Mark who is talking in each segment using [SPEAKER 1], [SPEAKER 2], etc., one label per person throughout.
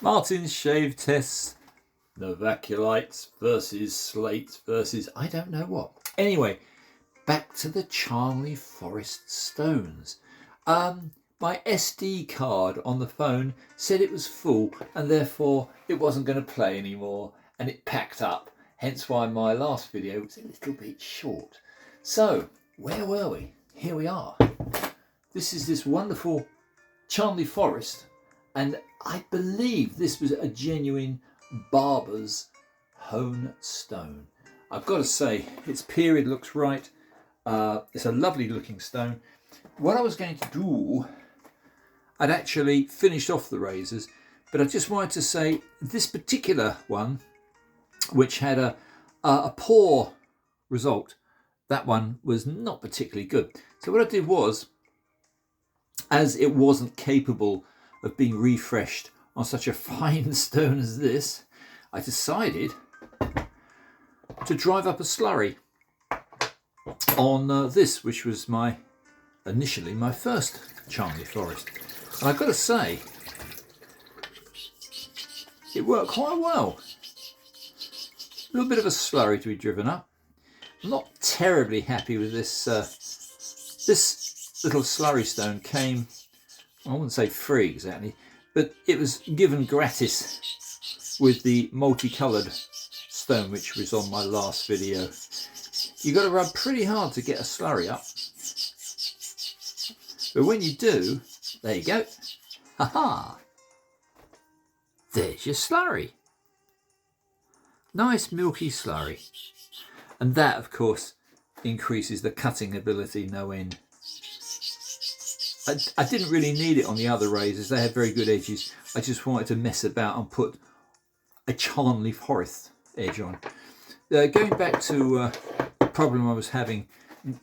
[SPEAKER 1] Martin's shave tests, novaculites versus slates versus I don't know what. Anyway, back to the Charnley Forest stones. My SD card on the phone said it was full and therefore it wasn't going to play anymore, and it packed up, hence why my last video was a little bit short. So where were we? Here we are. This is this wonderful Charnley Forest, and I believe this was a genuine barber's hone stone. I've got to say, its period looks right. It's a lovely looking stone. What I was going to do, I'd actually finished off the razors, but I just wanted to say this particular one, which had a poor result, that one was not particularly good. So what I did was, as it wasn't capable of being refreshed on such a fine stone as this, I decided to drive up a slurry on this, which was initially my first Charnley Forest. And I've got to say, it worked quite well. A little bit of a slurry to be driven up. I'm not terribly happy with this. This little slurry stone came, I wouldn't say free exactly, but it was given gratis with the multicoloured stone, which was on my last video. You've got to rub pretty hard to get a slurry up, but when you do, there you go. Ha-ha! There's your slurry. Nice milky slurry. And that, of course, increases the cutting ability no end. I didn't really need it on the other razors. They had very good edges. I just wanted to mess about and put a Charnley Forest edge on. Going back to the problem I was having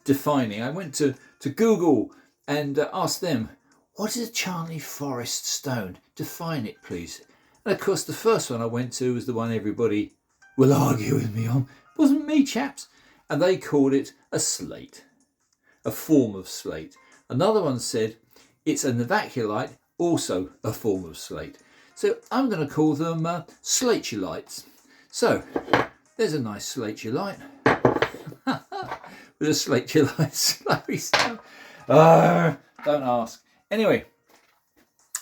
[SPEAKER 1] defining, I went to Google and asked them, what is a Charnley Forest stone? Define it, please. And of course, the first one I went to was the one everybody will argue with me on. It wasn't me, chaps. And they called it a slate, a form of slate. Another one said it's a novaculite, also a form of slate. So I'm going to call them slateulites. So there's a nice slateulite with a slateulite slurry stone. Don't ask. Anyway,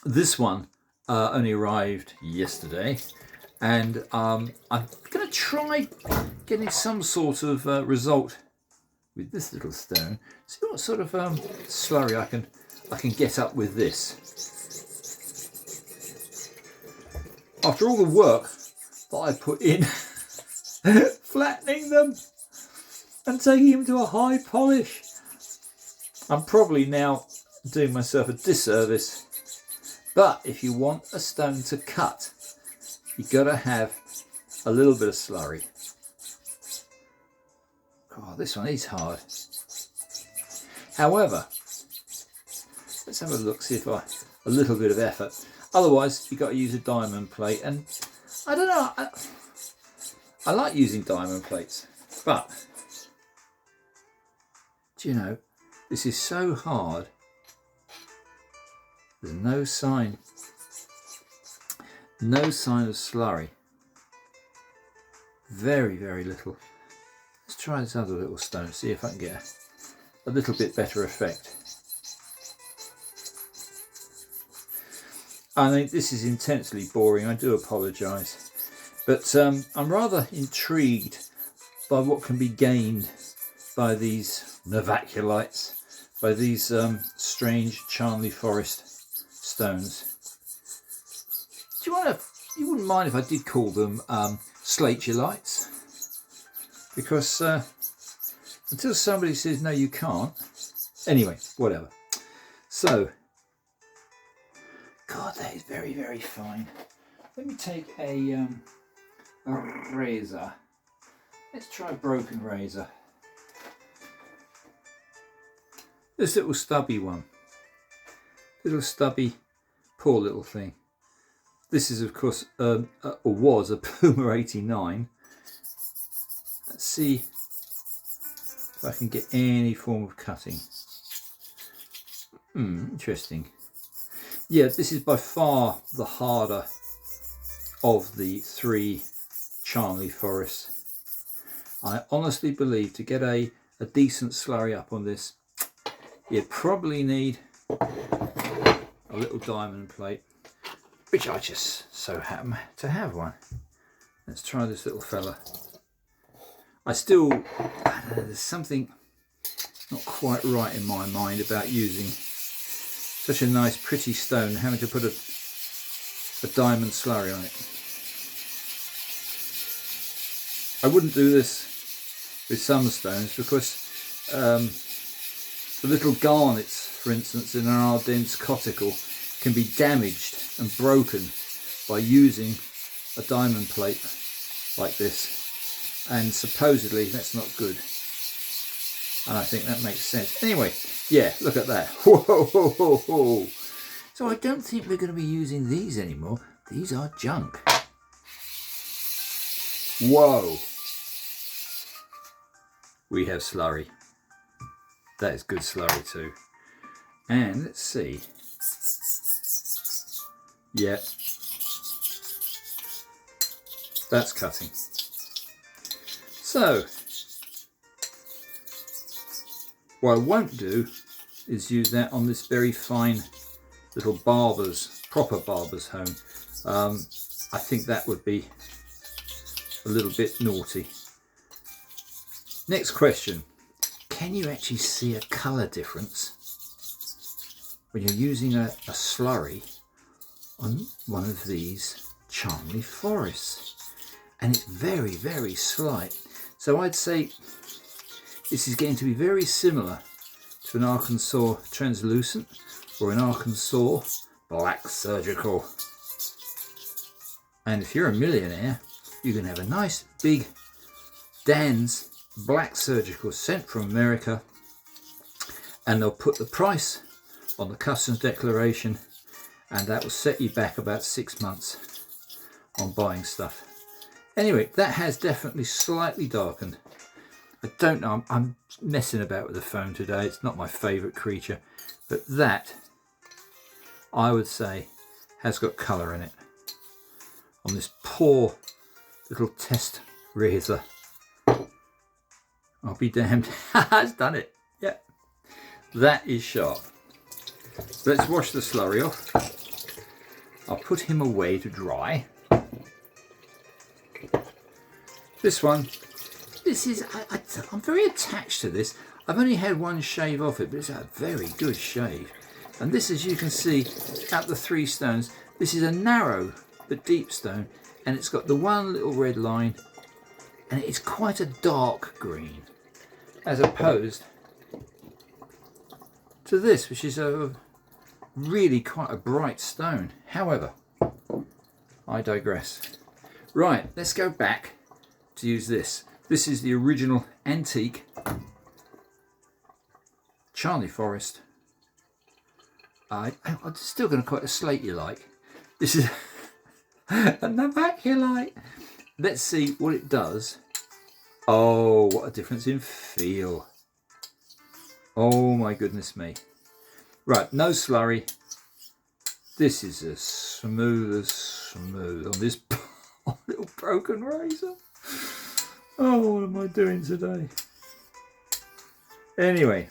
[SPEAKER 1] this one only arrived yesterday, and I'm going to try getting some sort of result with this little stone. See what sort of slurry I can get up with this. After all the work that I put in flattening them and taking them to a high polish, I'm probably now doing myself a disservice. But if you want a stone to cut, you've got to have a little bit of slurry. Oh, this one is hard. However, let's have a look, see if a little bit of effort. Otherwise, you've got to use a diamond plate. And I don't know, I like using diamond plates, but do you know, this is so hard. There's no sign of slurry. Very, very little. Let's try this other little stone, see if I can get a little bit better effect. I think this is intensely boring, I do apologise. But I'm rather intrigued by what can be gained by these novaculites, by these strange Charnley Forest stones. You wouldn't mind if I did call them slateulites? Because until somebody says no you can't. Anyway, whatever. So, God, that is very, very fine. Let me take a razor. Let's try a broken razor. This little stubby one. Little stubby, poor little thing. This is, of course, or was a Puma 89. Let's see if I can get any form of cutting. Interesting. Yeah, this is by far the harder of the 3 Charnley Forests. I honestly believe to get a decent slurry up on this, you probably need a little diamond plate, which I just so happen to have one. Let's try this little fella. I don't know, there's something not quite right in my mind about using such a nice pretty stone, having to put a diamond slurry on it. I wouldn't do this with some stones because the little garnets, for instance, in an Ardennes coticle can be damaged and broken by using a diamond plate like this, and supposedly that's not good, and I think that makes sense. Anyway, yeah, look at that. Whoa. So I don't think we're going to be using these anymore. These are junk. Whoa. We have slurry. That is good slurry too. And let's see. Yeah. That's cutting. So, what I won't do is use that on this very fine little proper barber's hone. I think that would be a little bit naughty. Next question. Can you actually see a colour difference when you're using a slurry on one of these Charnley Forests? And it's very, very slight. So I'd say this is going to be very similar to an Arkansas translucent or an Arkansas black surgical. And if you're a millionaire, you can have a nice big Dan's black surgical sent from America, and they'll put the price on the customs declaration, and that will set you back about 6 months on buying stuff. Anyway, that has definitely slightly darkened. I don't know, I'm messing about with the phone today. It's not my favourite creature, but that, I would say, has got colour in it on this poor little test razor. I'll be damned. It's done it. Yeah, that is sharp. Let's wash the slurry off. I'll put him away to dry. This one, I'm very attached to this. I've only had one shave off it, but it's a very good shave. And this, as you can see, out the 3 stones, this is a narrow but deep stone, and it's got the one little red line, and it's quite a dark green, as opposed to this, which is a really quite a bright stone. However, I digress. Right, let's go back to use this. This is the original antique Charnley Forest. I'm still going to call it a slate, you like. This is a Novaculite. Let's see what it does. Oh, what a difference in feel. Oh my goodness me. Right, no slurry. This is as smooth on this little broken razor. Oh, what am I doing today? Anyway,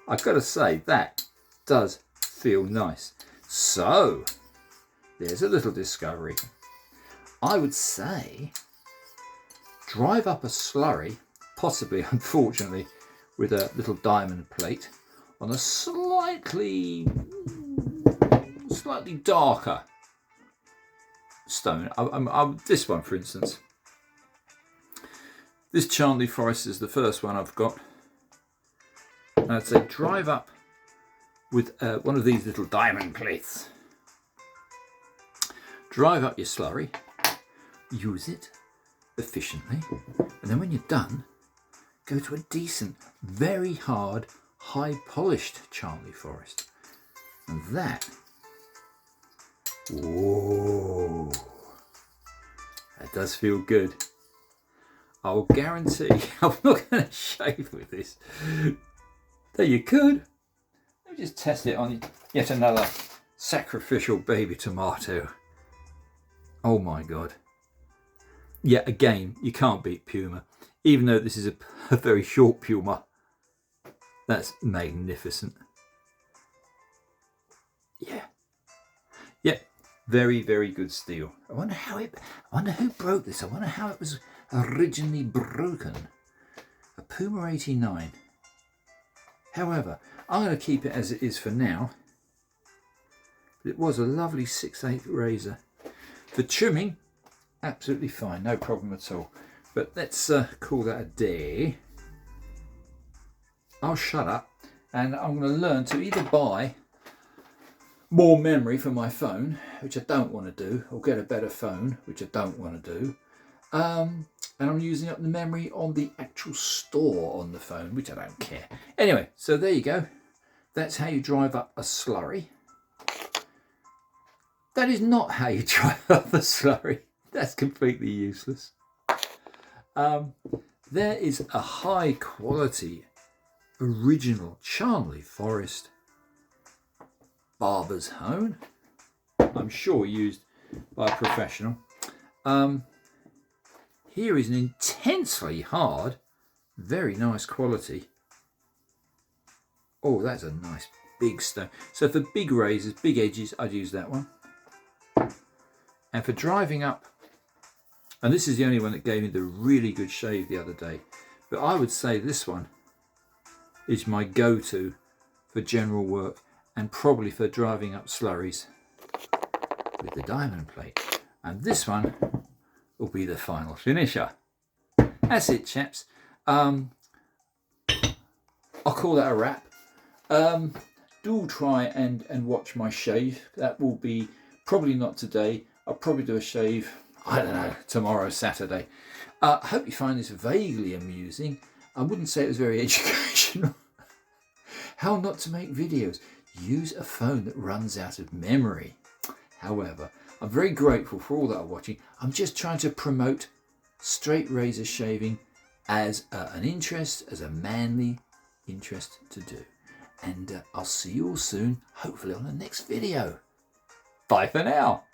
[SPEAKER 1] I've got to say that does feel nice. So, there's a little discovery. I would say drive up a slurry, possibly, unfortunately, with a little diamond plate on a slightly darker stone. This one, for instance. This Charnley Forest is the first one I've got. And I'd say drive up with one of these little diamond plates. Drive up your slurry, use it efficiently, and then when you're done, go to a decent, very hard, high polished Charnley Forest. And that, whoa, that does feel good. I will guarantee I'm not going to shave with this. Though you could. Let me just test it on yet another sacrificial baby tomato. Oh my God. Yeah, again, you can't beat Puma. Even though this is a very short Puma. That's magnificent. Yeah. Yeah, very, very good steel. I wonder who broke this. I wonder how it was originally broken. A Puma 89. However, I'm going to keep it as it is for now. It was a lovely 6/8 razor. For trimming, absolutely fine, no problem at all. But let's call that a day. I'll shut up and I'm going to learn to either buy more memory for my phone, which I don't want to do, or get a better phone, which I don't want to do. And I'm using up the memory on the actual store on the phone, which I don't care. Anyway, so there you go. That's how you drive up a slurry. That is not how you drive up a slurry. That's completely useless. There is a high quality original Charnley Forest barber's hone. I'm sure used by a professional. Here is an intensely hard, very nice quality. Oh, that's a nice big stone. So for big razors, big edges, I'd use that one. And for driving up, and this is the only one that gave me the really good shave the other day, but I would say this one is my go-to for general work and probably for driving up slurries with the diamond plate. And this one will be the final finisher. That's it, chaps. I'll call that a wrap. Do try and watch my shave. That will be probably not today. I'll probably do a shave, I don't know, tomorrow, Saturday. I hope you find this vaguely amusing. I wouldn't say it was very educational. How not to make videos. Use a phone that runs out of memory. However, I'm very grateful for all that are watching. I'm just trying to promote straight razor shaving as an interest, as a manly interest to do. And I'll see you all soon, hopefully on the next video. Bye for now.